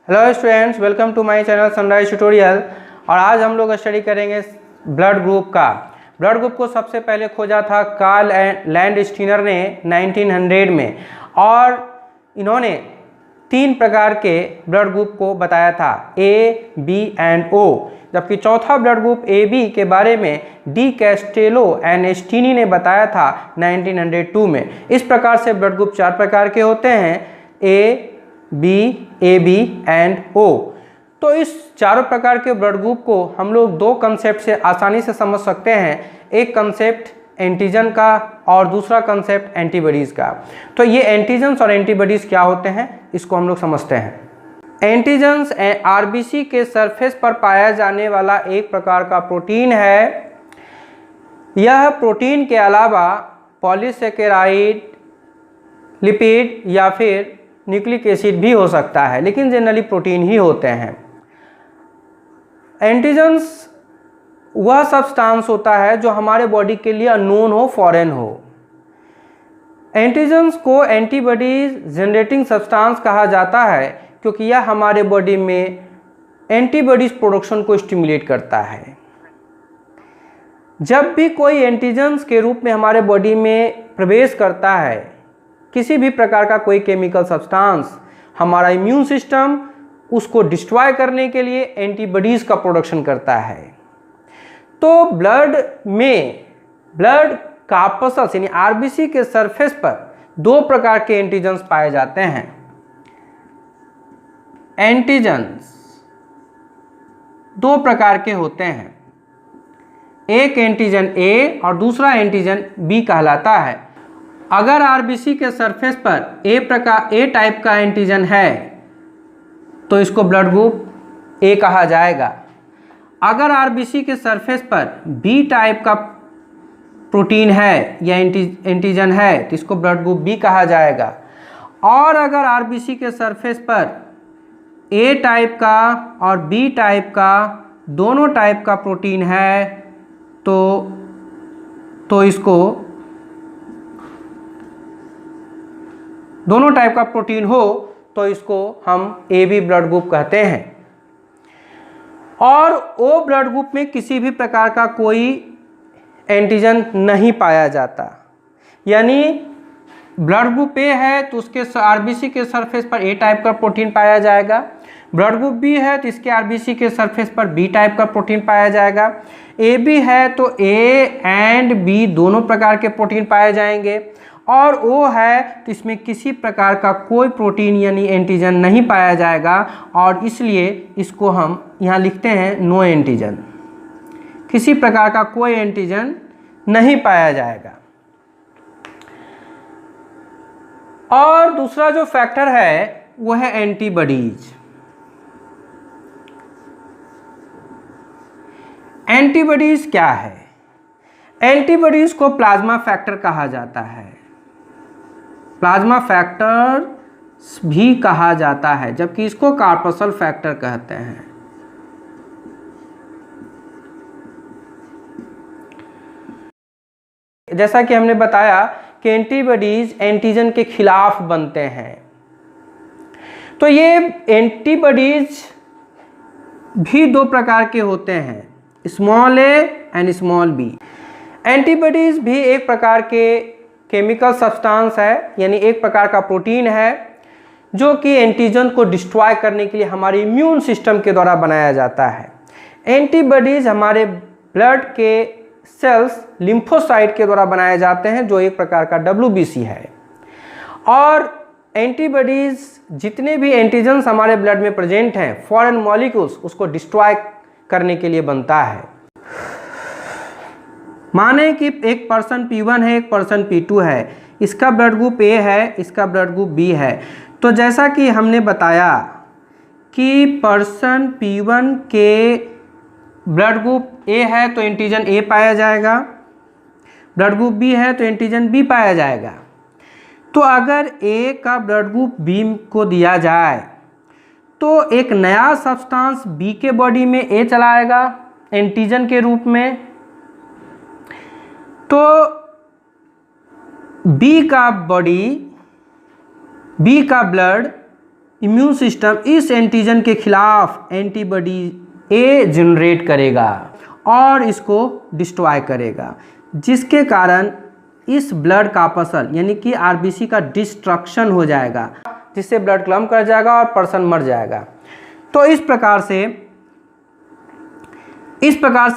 Hello students, welcome to my channel Sunrise Tutorial. और आज हम लोग स्टडी करेंगे ब्लड ग्रुप का। ब्लड ग्रुप को सबसे पहले खोजा था कार्ल लैंडस्टीनर ने 1900 में, और इन्होंने 3 प्रकार के ब्लड ग्रुप को बताया था, ए, बी एंड ओ। जबकि चौथा ब्लड ग्रुप ए बी के बारे में डी कैस्टेलो एंड एस्टीनी ने बताया था 1902 में। इस प्रकार से ब्लड ग्रुप 4 प्रकार के होते हैं, ए बी एंड ओ। तो इस चारों प्रकार के ब्लड ग्रुप को हम लोग 2 कंसेप्ट से आसानी से समझ सकते हैं। एक कंसेप्ट एंटीजन का और दूसरा कंसेप्ट एंटीबॉडीज़ का। तो ये एंटीजन्स और एंटीबॉडीज़ क्या होते हैं, इसको हम लोग समझते हैं। एंटीजन्स आरबीसी के सरफेस पर पाया जाने वाला एक प्रकार का प्रोटीन है। यह प्रोटीन के अलावा पॉलीसेकेराइड, लिपिड या फिर न्यूक्लिक एसिड भी हो सकता है, लेकिन जनरली प्रोटीन ही होते हैं। एंटीजन्स वह सब्सटेंस होता है जो हमारे बॉडी के लिए अननोन हो, फॉरेन हो। एंटीजन्स को एंटीबॉडीज जनरेटिंग सब्सटेंस कहा जाता है, क्योंकि यह हमारे बॉडी में एंटीबॉडीज प्रोडक्शन को स्टिमुलेट करता है। जब भी कोई एंटीजन्स के रूप में हमारे बॉडी में प्रवेश करता है, किसी भी प्रकार का कोई केमिकल सब्सटेंस, हमारा इम्यून सिस्टम उसको डिस्ट्रॉय करने के लिए एंटीबॉडीज का प्रोडक्शन करता है। तो ब्लड में ब्लड कार्पसल्स यानी आरबीसी के सरफेस पर 2 प्रकार के एंटीजन्स पाए जाते हैं। एंटीजन्स 2 प्रकार के होते हैं, एक एंटीजन ए और दूसरा एंटीजन बी कहलाता है। अगर आरबीसी के सरफेस पर ए टाइप का एंटीजन है तो इसको ब्लड ग्रुप ए कहा जाएगा। अगर आरबीसी के सरफेस पर बी टाइप का प्रोटीन है या एंटीजन है तो इसको ब्लड ग्रुप बी कहा जाएगा। और अगर आरबीसी के सरफेस पर ए टाइप का और बी टाइप का दोनों टाइप का प्रोटीन है तो इसको दोनों टाइप का प्रोटीन हो तो इसको हम ए बी ब्लड ग्रुप कहते हैं। और ओ ब्लड ग्रुप में किसी भी प्रकार का कोई एंटीजन नहीं पाया जाता। यानी ब्लड ग्रुप ए है तो उसके आरबीसी के सरफेस पर ए टाइप का प्रोटीन पाया जाएगा। ब्लड ग्रुप बी है तो इसके आरबीसी के सरफेस पर बी टाइप का प्रोटीन पाया जाएगा। ए बी है तो ए एंड बी दोनों प्रकार के प्रोटीन पाए जाएंगे। और ओ है तो इसमें किसी प्रकार का कोई प्रोटीन यानी एंटीजन नहीं पाया जाएगा, और इसलिए इसको हम यहाँ लिखते हैं नो एंटीजन। किसी प्रकार का कोई एंटीजन नहीं पाया जाएगा। और दूसरा जो फैक्टर है वो है एंटीबॉडीज। एंटीबॉडीज क्या है? एंटीबॉडीज को प्लाज्मा फैक्टर कहा जाता है। प्लाज्मा फैक्टर भी कहा जाता है, जबकि इसको कार्पसल फैक्टर कहते हैं। जैसा कि हमने बताया कि एंटीबॉडीज एंटीजन के खिलाफ बनते हैं। तो ये एंटीबॉडीज भी 2 प्रकार के होते हैं, small A and small B. Antibodies भी एक प्रकार के केमिकल सब्सटेंस है, यानी एक प्रकार का प्रोटीन है जो कि एंटीजन को डिस्ट्रॉय करने के लिए हमारे इम्यून सिस्टम के द्वारा बनाया जाता है। एंटीबॉडीज हमारे ब्लड के सेल्स लिम्फोसाइट के द्वारा बनाए जाते हैं, जो एक प्रकार का WBC है। और एंटीबॉडीज जितने भी एंटीजन्स हमारे ब्लड में प्रेजेंट हैं, फॉरेन मॉलिक्यूल्स उसको डिस्ट्रॉय करने के लिए बनता है। माने कि एक पर्सन P1 है, एक पर्सन P2 है, इसका ब्लड ग्रुप ए है, इसका ब्लड ग्रुप बी है। तो जैसा कि हमने बताया कि पर्सन P1 के ब्लड ग्रुप ए है तो एंटीजन ए पाया जाएगा, ब्लड ग्रुप बी है तो एंटीजन बी पाया जाएगा। तो अगर ए का ब्लड ग्रुप बी को दिया जाए तो एक नया सब्सटेंस बी के बॉडी में ए चलाएगा एंटीजन के रूप में। तो बी का ब्लड इम्यून सिस्टम इस एंटीजन के खिलाफ एंटीबॉडी ए जनरेट करेगा और इसको डिस्ट्रॉय करेगा, जिसके कारण इस ब्लड का अपसल यानी कि आरबीसी का डिस्ट्रक्शन हो जाएगा, जिससे ब्लड क्लम्प कर जाएगा और पर्सन मर जाएगा। तो इस प्रकार से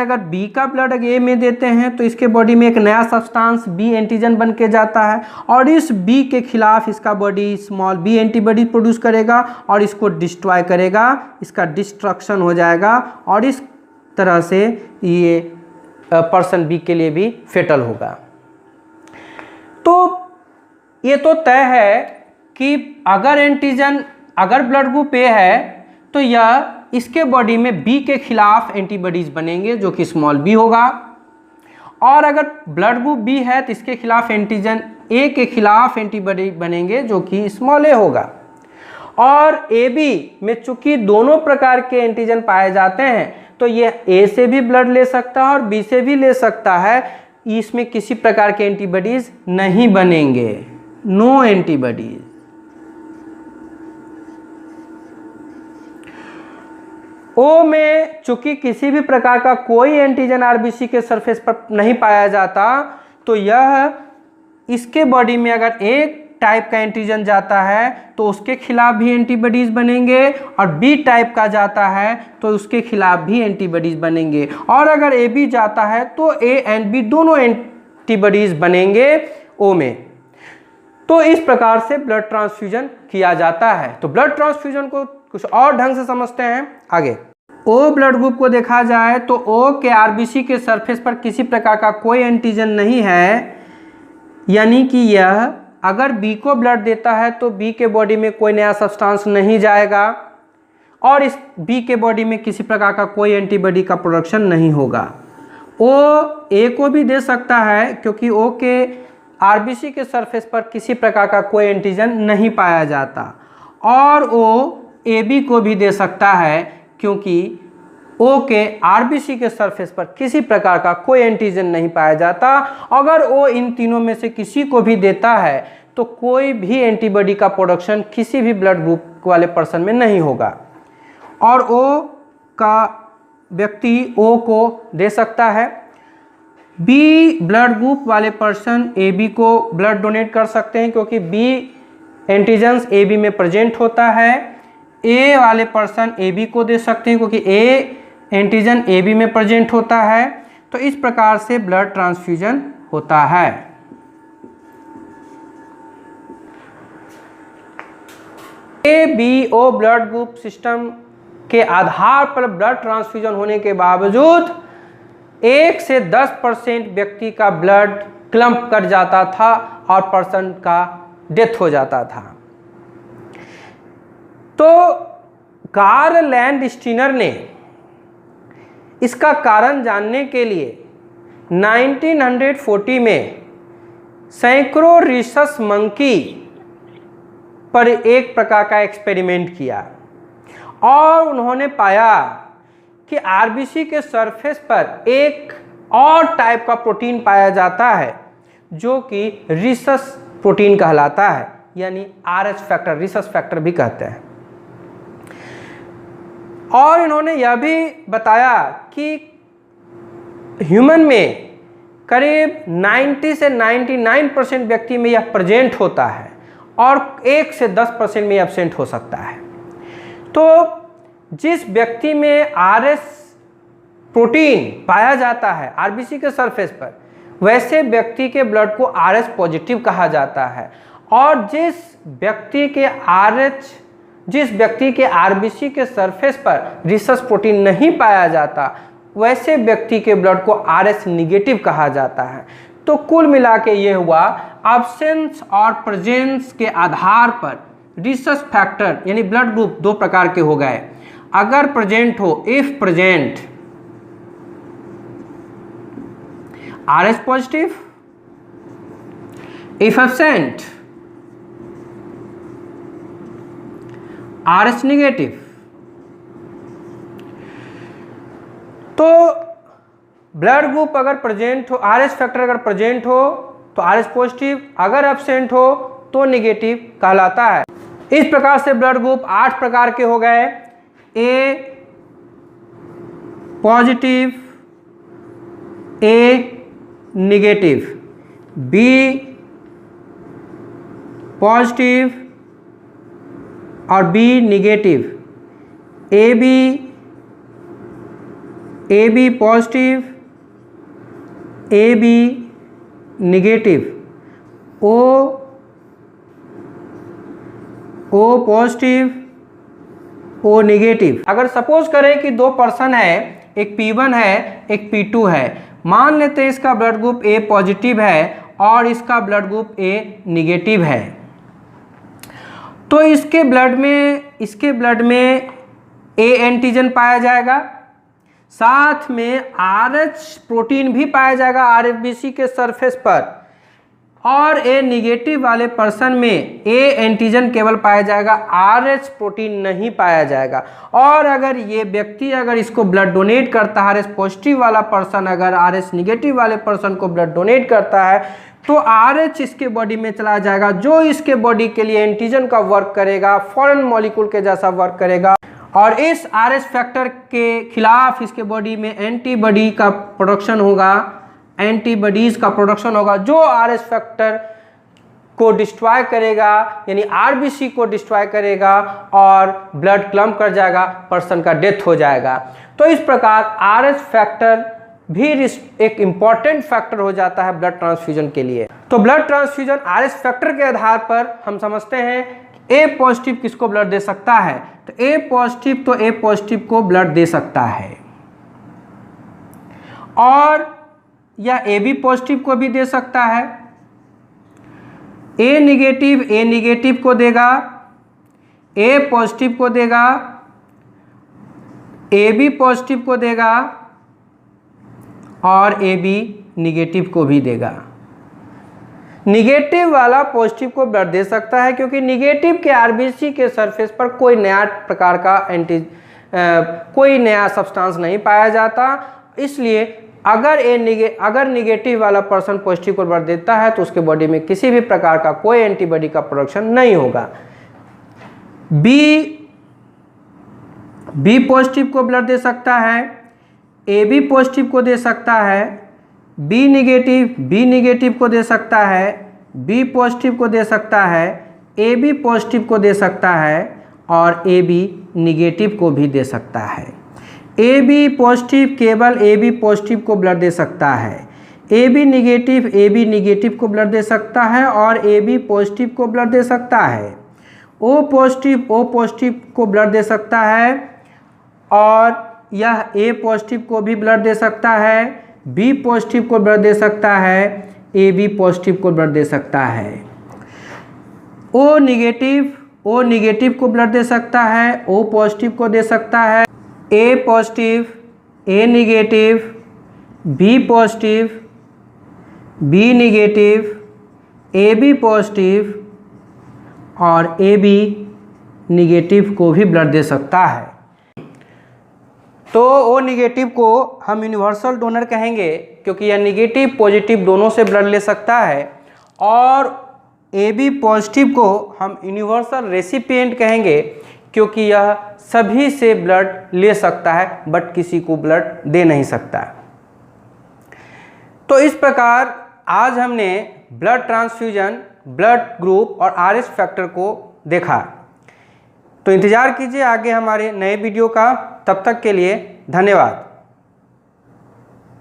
अगर बी का ब्लड अगर ए में देते हैं तो इसके बॉडी में एक नया सब्सटेंस बी एंटीजन बन के जाता है और इस बी के खिलाफ इसका body small B antibody produce करेगा और इसको डिस्ट्रॉय करेगा, इसका डिस्ट्रक्शन हो जाएगा और इस तरह से ये पर्सन बी के लिए भी फेटल होगा। तो ये तो तय है कि अगर ब्लड ग्रुप ए है तो यह इसके बॉडी में बी के खिलाफ एंटीबॉडीज बनेंगे जो कि स्मॉल बी होगा, और अगर ब्लड ग्रुप बी है तो इसके खिलाफ एंटीजन ए के खिलाफ एंटीबॉडी बनेंगे जो कि स्मॉल ए होगा। और ए बी में चूंकि दोनों प्रकार के एंटीजन पाए जाते हैं तो यह ए से भी ब्लड ले सकता है और बी से भी ले सकता है, इसमें किसी प्रकार के एंटीबॉडीज नहीं बनेंगे, नो एंटीबॉडीज। ओ में चूंकि किसी भी प्रकार का कोई एंटीजन आरबीसी के सरफेस पर नहीं पाया जाता तो यह इसके बॉडी में अगर एक टाइप का एंटीजन जाता है तो उसके खिलाफ भी एंटीबॉडीज बनेंगे और बी टाइप का जाता है तो उसके खिलाफ भी एंटीबॉडीज बनेंगे, और अगर ए बी जाता है तो ए एंड बी दोनों एंटीबॉडीज बनेंगे ओ में। तो इस प्रकार से ब्लड ट्रांसफ्यूजन किया जाता है। तो ब्लड ट्रांसफ्यूजन को कुछ और ढंग से समझते हैं आगे। ओ ब्लड ग्रुप को देखा जाए तो ओ के आरबीसी के सरफेस पर किसी प्रकार का कोई एंटीजन नहीं है, यानी कि यह अगर बी को ब्लड देता है तो बी के बॉडी में कोई नया सब्सटेंस नहीं जाएगा और इस बी के बॉडी में किसी प्रकार का कोई एंटीबॉडी का प्रोडक्शन नहीं होगा। ओ ए को भी दे सकता है क्योंकि ओ के आरबीसी के सरफेस पर किसी प्रकार का कोई एंटीजन नहीं पाया जाता, और ओ ए बी को भी दे सकता है क्योंकि ओ के आरबीसी के सरफेस पर किसी प्रकार का कोई एंटीजन नहीं पाया जाता। अगर ओ इन तीनों में से किसी को भी देता है तो कोई भी एंटीबॉडी का प्रोडक्शन किसी भी ब्लड ग्रुप वाले पर्सन में नहीं होगा, और ओ का व्यक्ति ओ को दे सकता है। बी ब्लड ग्रुप वाले पर्सन ए बी को ब्लड डोनेट कर सकते हैं क्योंकि बी एंटीजन्स ए बी में प्रेजेंट होता है। ए वाले पर्सन ए बी को दे सकते हैं क्योंकि ए एंटीजन ए बी में प्रेजेंट होता है। तो इस प्रकार से ब्लड ट्रांसफ्यूजन होता है। A B O blood group system के आधार पर ब्लड ट्रांसफ्यूजन होने के बावजूद 1 से 10% व्यक्ति का ब्लड क्लम्प कर जाता था और पर्सन का डेथ हो जाता था। तो कार्ल लैंडस्टीनर ने इसका कारण जानने के लिए 1940 में सैकड़ों रिसस मंकी पर एक प्रकार का एक्सपेरिमेंट किया और उन्होंने पाया कि आरबीसी के सरफेस पर एक और टाइप का प्रोटीन पाया जाता है जो कि रिसस प्रोटीन कहलाता है, यानी आरएच फैक्टर, रिसस फैक्टर भी कहते हैं। और इन्होंने यह भी बताया कि ह्यूमन में करीब 90 से 99% व्यक्ति में यह प्रेजेंट होता है और 1 से 10% में एब्सेंट हो सकता है। तो जिस व्यक्ति में आरएस प्रोटीन पाया जाता है आरबीसी के सरफेस पर, वैसे व्यक्ति के ब्लड को आरएच पॉजिटिव कहा जाता है, और जिस व्यक्ति के आरबीसी के सरफेस पर रिसस प्रोटीन नहीं पाया जाता, वैसे व्यक्ति के ब्लड को आरएच निगेटिव कहा जाता है। तो कुल मिला के ये हुआ, एब्सेंस और प्रेजेंस के आधार पर रिसस फैक्टर यानी ब्लड ग्रुप 2 प्रकार के हो गए। अगर प्रेजेंट हो, if present RH positive, if absent RH negative. तो ब्लड ग्रुप अगर प्रेजेंट हो, आरएच फैक्टर अगर प्रेजेंट हो तो आरएच पॉजिटिव, अगर एब्सेंट हो तो निगेटिव कहलाता है। इस प्रकार से ब्लड ग्रुप 8 प्रकार के हो गए। A positive, A negative, B positive और B negative, A B positive, A B negative, O positive, O negative. अगर सपोज करें कि दो पर्सन है, एक P1 है एक P2 है, मान लेते हैं इसका ब्लड ग्रुप ए पॉजिटिव है और इसका ब्लड ग्रुप ए निगेटिव है, तो इसके ब्लड में ए एंटीजन पाया जाएगा, साथ में RH प्रोटीन भी पाया जाएगा RBC के सरफेस पर, और ए निगेटिव वाले पर्सन में ए एंटीजन केवल पाया जाएगा, RH प्रोटीन नहीं पाया जाएगा। और अगर ये व्यक्ति अगर इसको ब्लड डोनेट करता है, RH पॉजिटिव वाला पर्सन अगर RH निगेटिव वाले पर्सन को ब्लड डोनेट करता है, तो RH इसके बॉडी में चला जाएगा, जो इसके बॉडी के लिए एंटीजन का वर्क करेगा, फॉरेन मॉलिक्यूल के जैसा वर्क करेगा, और इस RH फैक्टर के खिलाफ इसके बॉडी में एंटीबॉडी का प्रोडक्शन होगा, एंटीबॉडीज का प्रोडक्शन होगा, जो RH फैक्टर को डिस्ट्रॉय करेगा, यानी RBC को डिस्ट्रॉय करेगा और ब्लड क्लम्प कर जाएगा, पर्सन का डेथ हो जाएगा। तो इस प्रकार RH फैक्टर भी एक इम्पॉर्टेंट फैक्टर हो जाता है ब्लड ट्रांसफ्यूजन के लिए। तो ब्लड ट्रांसफ्यूजन RH फैक्टर के आधार पर हम समझते हैं ए पॉजिटिव किसको ब्लड दे सकता है, तो ए पॉजिटिव को ब्लड दे सकता है, और या ए बी पॉजिटिव को भी दे सकता है। ए निगेटिव को देगा, ए पॉजिटिव को देगा, ए बी पॉजिटिव को देगा और ए बी निगेटिव को भी देगा। निगेटिव वाला पॉजिटिव को ब्लड दे सकता है क्योंकि निगेटिव के आरबीसी के सरफेस पर कोई नया प्रकार का कोई नया सब्सटेंस नहीं पाया जाता, इसलिए अगर निगेटिव वाला पर्सन पॉजिटिव को ब्लड देता है तो उसके बॉडी में किसी भी प्रकार का कोई एंटीबॉडी का प्रोडक्शन नहीं होगा। बी पॉजिटिव को ब्लड दे सकता है, ए बी पॉजिटिव को दे सकता है, बी निगेटिव को दे सकता है, बी पॉजिटिव को दे सकता है, ए बी पॉजिटिव को दे सकता है और ए बी निगेटिव को भी दे सकता है। ए बी पॉजिटिव केवल ए बी पॉजिटिव को ब्लड दे सकता है, ए बी निगेटिव को ब्लड दे सकता है और ए बी पॉजिटिव को ब्लड दे सकता है। ओ पॉजिटिव को ब्लड दे सकता है और यह ए पॉजिटिव को भी ब्लड दे सकता है, बी पॉजिटिव को ब्लड दे सकता है, ए बी पॉजिटिव को ब्लड दे सकता है। ओ निगेटिव को ब्लड दे सकता है, ओ पॉजिटिव को दे सकता है, A positive, A negative, B positive, B negative, A B positive और ए बी निगेटिव को भी ब्लड दे सकता है। तो ओ निगेटिव को हम यूनिवर्सल डोनर कहेंगे क्योंकि यह निगेटिव पॉजिटिव दोनों से ब्लड ले सकता है, और ए बी पॉजिटिव को हम यूनिवर्सल रेसिपिएंट कहेंगे क्योंकि यह सभी से ब्लड ले सकता है बट किसी को ब्लड दे नहीं सकता। तो इस प्रकार आज हमने ब्लड ट्रांसफ्यूजन, ब्लड ग्रुप और RH फैक्टर को देखा। तो इंतज़ार कीजिए आगे हमारे नए वीडियो का। तब तक के लिए धन्यवाद।